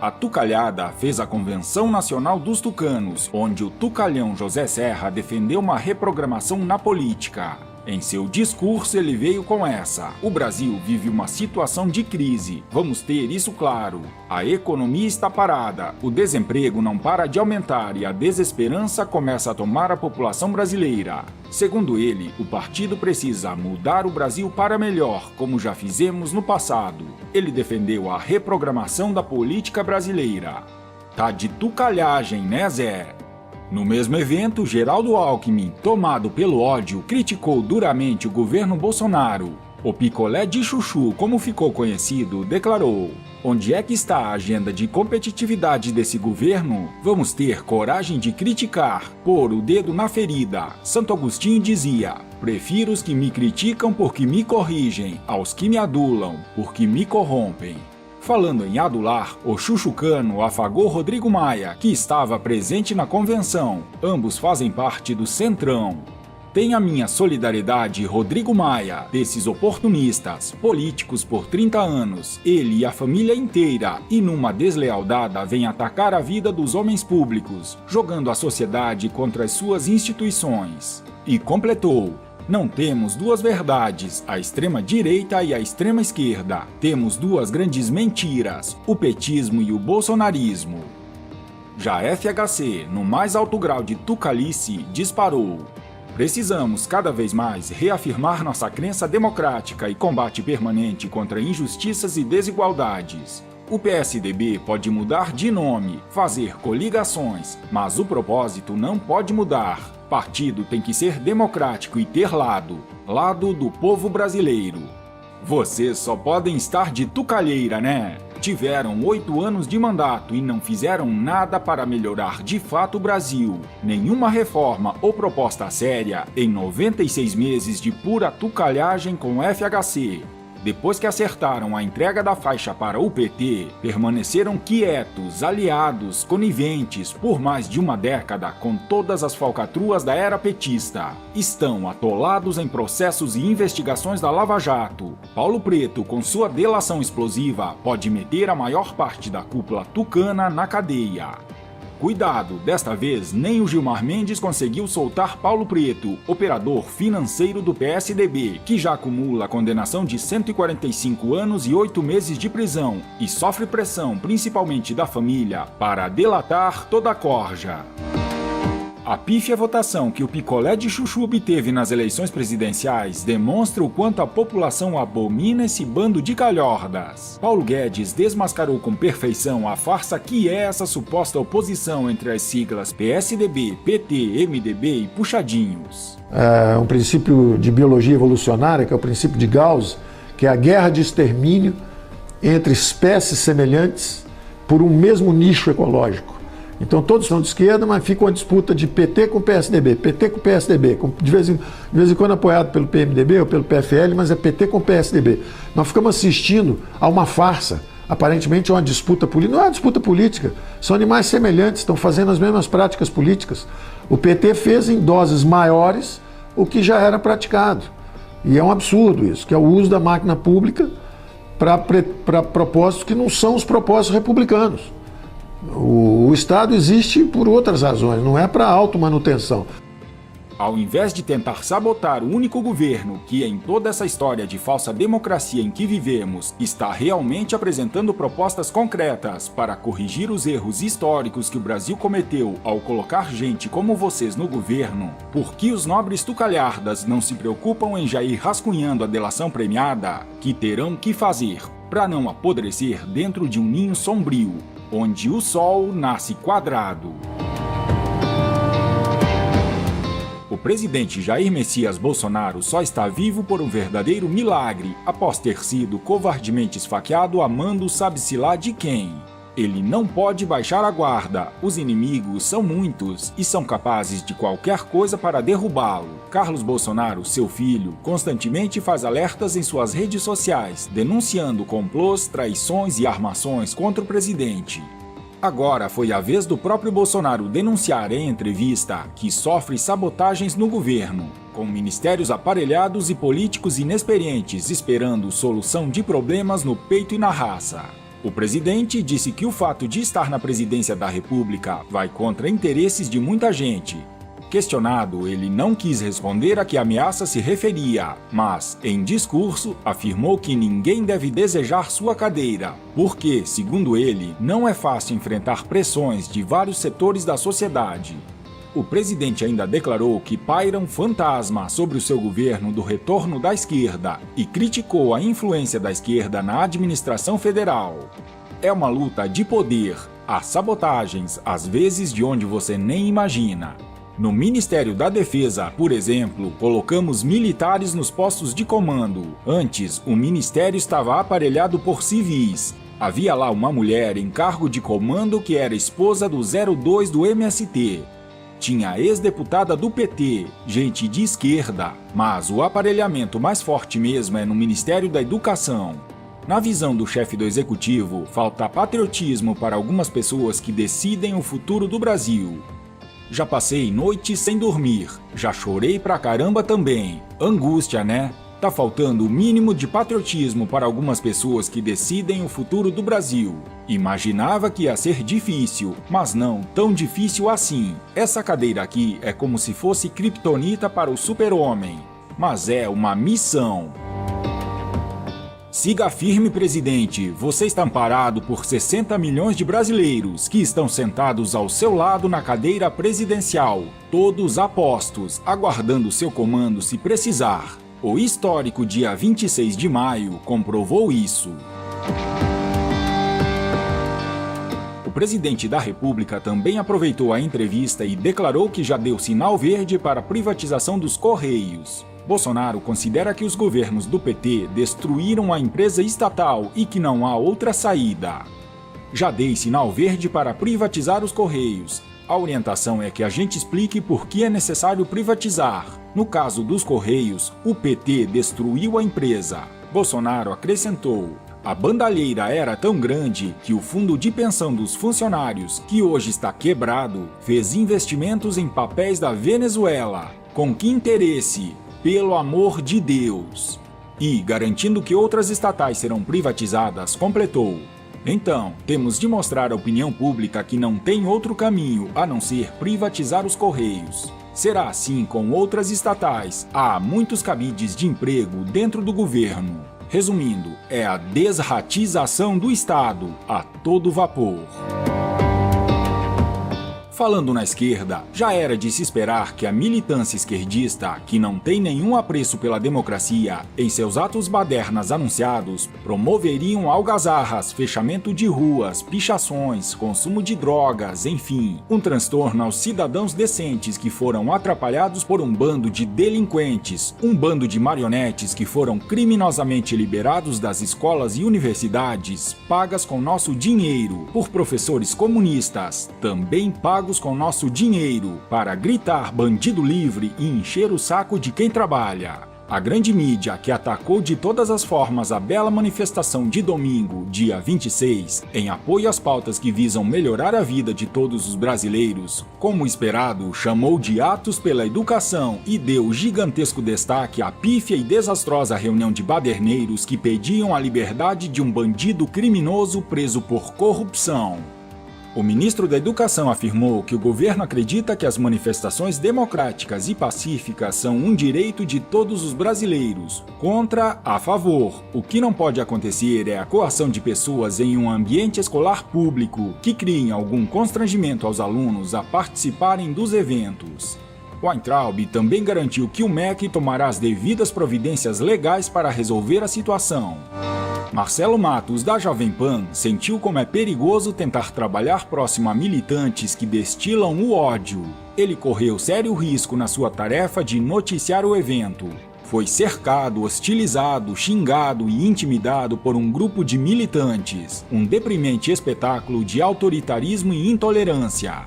A Tucalhada fez a Convenção Nacional dos Tucanos, onde o tucalhão José Serra defendeu uma reprogramação na política. Em seu discurso ele veio com essa: o Brasil vive uma situação de crise, vamos ter isso claro. A economia está parada, o desemprego não para de aumentar e a desesperança começa a tomar a população brasileira. Segundo ele, o partido precisa mudar o Brasil para melhor, como já fizemos no passado. Ele defendeu a reprogramação da política brasileira. Tá de tucalhagem, né, Zé? No mesmo evento, Geraldo Alckmin, tomado pelo ódio, criticou duramente o governo Bolsonaro. O picolé de chuchu, como ficou conhecido, declarou: onde é que está a agenda de competitividade desse governo? Vamos ter coragem de criticar, pôr o dedo na ferida. Santo Agostinho dizia: prefiro os que me criticam porque me corrigem, aos que me adulam porque me corrompem. Falando em adular, o chuchucano afagou Rodrigo Maia, que estava presente na convenção. Ambos fazem parte do Centrão. Tem a minha solidariedade, Rodrigo Maia, desses oportunistas, políticos por 30 anos, ele e a família inteira, e numa deslealdade vem atacar a vida dos homens públicos, jogando a sociedade contra as suas instituições. E completou: não temos duas verdades, a extrema-direita e a extrema-esquerda. Temos duas grandes mentiras, o petismo e o bolsonarismo. Já FHC, no mais alto grau de tucalice, disparou: precisamos cada vez mais reafirmar nossa crença democrática e combate permanente contra injustiças e desigualdades. O PSDB pode mudar de nome, fazer coligações, mas o propósito não pode mudar. Partido tem que ser democrático e ter lado do povo brasileiro. Vocês só podem estar de tucalheira, né? Tiveram 8 anos de mandato e não fizeram nada para melhorar de fato o Brasil. Nenhuma reforma ou proposta séria em 96 meses de pura tucalhagem com FHC. Depois que acertaram a entrega da faixa para o PT, permaneceram quietos, aliados, coniventes por mais de uma década com todas as falcatruas da era petista. Estão atolados em processos e investigações da Lava Jato. Paulo Preto, com sua delação explosiva, pode meter a maior parte da cúpula tucana na cadeia. Cuidado, desta vez nem o Gilmar Mendes conseguiu soltar Paulo Preto, operador financeiro do PSDB, que já acumula condenação de 145 anos e 8 meses de prisão e sofre pressão, principalmente da família, para delatar toda a corja. A pífia votação que o picolé de chuchu obteve nas eleições presidenciais demonstra o quanto a população abomina esse bando de calhordas. Paulo Guedes desmascarou com perfeição a farsa que é essa suposta oposição entre as siglas PSDB, PT, MDB e puxadinhos. É um princípio de biologia evolucionária, que é o princípio de Gauss, que é a guerra de extermínio entre espécies semelhantes por um mesmo nicho ecológico. Então todos são de esquerda, mas fica uma disputa de PT com PSDB, PT com PSDB, de vez em quando apoiado pelo PMDB ou pelo PFL, mas é PT com PSDB. Nós ficamos assistindo a uma farsa, aparentemente é uma disputa política. Não é uma disputa política, são animais semelhantes, estão fazendo as mesmas práticas políticas. O PT fez em doses maiores o que já era praticado. E é um absurdo isso, que é o uso da máquina pública para propósitos que não são os propósitos republicanos. O Estado existe por outras razões, não é para automanutenção. Ao invés de tentar sabotar o único governo que, em toda essa história de falsa democracia em que vivemos, está realmente apresentando propostas concretas para corrigir os erros históricos que o Brasil cometeu ao colocar gente como vocês no governo, por que os nobres tucalhardas não se preocupam em já ir rascunhando a delação premiada que terão que fazer para não apodrecer dentro de um ninho sombrio, onde o sol nasce quadrado? O presidente Jair Messias Bolsonaro só está vivo por um verdadeiro milagre, após ter sido covardemente esfaqueado a mando sabe-se lá de quem. Ele não pode baixar a guarda, os inimigos são muitos e são capazes de qualquer coisa para derrubá-lo. Carlos Bolsonaro, seu filho, constantemente faz alertas em suas redes sociais, denunciando complôs, traições e armações contra o presidente. Agora foi a vez do próprio Bolsonaro denunciar em entrevista que sofre sabotagens no governo, com ministérios aparelhados e políticos inexperientes esperando solução de problemas no peito e na raça. O presidente disse que o fato de estar na presidência da República vai contra interesses de muita gente. Questionado, ele não quis responder a que ameaça se referia, mas, em discurso, afirmou que ninguém deve desejar sua cadeira, porque, segundo ele, não é fácil enfrentar pressões de vários setores da sociedade. O presidente ainda declarou que paira um fantasma sobre o seu governo do retorno da esquerda e criticou a influência da esquerda na administração federal. É uma luta de poder, há sabotagens, às vezes de onde você nem imagina. No Ministério da Defesa, por exemplo, colocamos militares nos postos de comando. Antes, o ministério estava aparelhado por civis. Havia lá uma mulher em cargo de comando que era esposa do 02 do MST. Tinha a ex-deputada do PT, gente de esquerda, mas o aparelhamento mais forte mesmo é no Ministério da Educação. Na visão do chefe do executivo, falta patriotismo para algumas pessoas que decidem o futuro do Brasil. Já passei noites sem dormir, já chorei pra caramba também. Angústia, né? Tá faltando o mínimo de patriotismo para algumas pessoas que decidem o futuro do Brasil. Imaginava que ia ser difícil, mas não tão difícil assim. Essa cadeira aqui é como se fosse criptonita para o super-homem. Mas é uma missão. Siga firme, presidente. Você está amparado por 60 milhões de brasileiros que estão sentados ao seu lado na cadeira presidencial, todos a postos, aguardando seu comando se precisar. O histórico dia 26 de maio comprovou isso. O presidente da República também aproveitou a entrevista e declarou que já deu sinal verde para a privatização dos Correios. Bolsonaro considera que os governos do PT destruíram a empresa estatal e que não há outra saída. Já dei sinal verde para privatizar os Correios. A orientação é que a gente explique por que é necessário privatizar. No caso dos Correios, o PT destruiu a empresa. Bolsonaro acrescentou: a bandalheira era tão grande que o fundo de pensão dos funcionários, que hoje está quebrado, fez investimentos em papéis da Venezuela. Com que interesse? Pelo amor de Deus! E, garantindo que outras estatais serão privatizadas, completou: então, temos de mostrar à opinião pública que não tem outro caminho a não ser privatizar os Correios. Será assim com outras estatais. Há muitos cabides de emprego dentro do governo. Resumindo, é a desratização do Estado a todo vapor. Falando na esquerda, já era de se esperar que a militância esquerdista, que não tem nenhum apreço pela democracia, em seus atos badernas anunciados, promoveriam algazarras, fechamento de ruas, pichações, consumo de drogas, enfim, um transtorno aos cidadãos decentes que foram atrapalhados por um bando de delinquentes, um bando de marionetes que foram criminosamente liberados das escolas e universidades, pagas com nosso dinheiro, por professores comunistas, também pagos com nosso dinheiro, para gritar bandido livre e encher o saco de quem trabalha. A grande mídia, que atacou de todas as formas a bela manifestação de domingo, dia 26, em apoio às pautas que visam melhorar a vida de todos os brasileiros, como esperado, chamou de atos pela educação e deu gigantesco destaque à pífia e desastrosa reunião de baderneiros que pediam a liberdade de um bandido criminoso preso por corrupção. O ministro da Educação afirmou que o governo acredita que as manifestações democráticas e pacíficas são um direito de todos os brasileiros, contra, a favor. O que não pode acontecer é a coação de pessoas em um ambiente escolar público que criem algum constrangimento aos alunos a participarem dos eventos. Weintraub também garantiu que o MEC tomará as devidas providências legais para resolver a situação. Marcelo Matos, da Jovem Pan, sentiu como é perigoso tentar trabalhar próximo a militantes que destilam o ódio. Ele correu sério risco na sua tarefa de noticiar o evento. Foi cercado, hostilizado, xingado e intimidado por um grupo de militantes. Um deprimente espetáculo de autoritarismo e intolerância.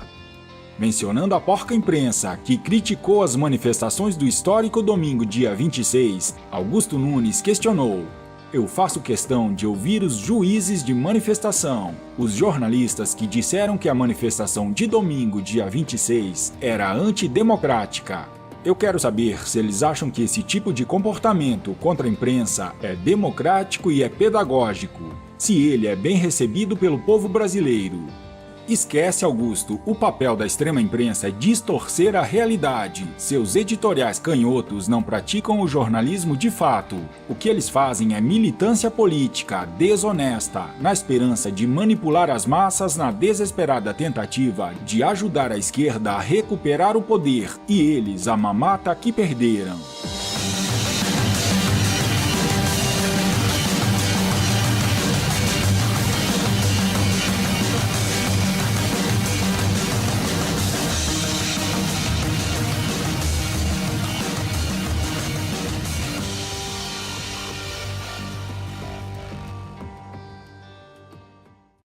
Mencionando a porca imprensa, que criticou as manifestações do histórico domingo dia 26, Augusto Nunes questionou: eu faço questão de ouvir os juízes de manifestação, os jornalistas que disseram que a manifestação de domingo, dia 26, era antidemocrática. Eu quero saber se eles acham que esse tipo de comportamento contra a imprensa é democrático e é pedagógico. se ele é bem recebido pelo povo brasileiro. Esquece, Augusto, o papel da extrema-imprensa é distorcer a realidade. Seus editoriais canhotos não praticam o jornalismo de fato. O que eles fazem é militância política, desonesta, na esperança de manipular as massas na desesperada tentativa de ajudar a esquerda a recuperar o poder e eles a mamata que perderam.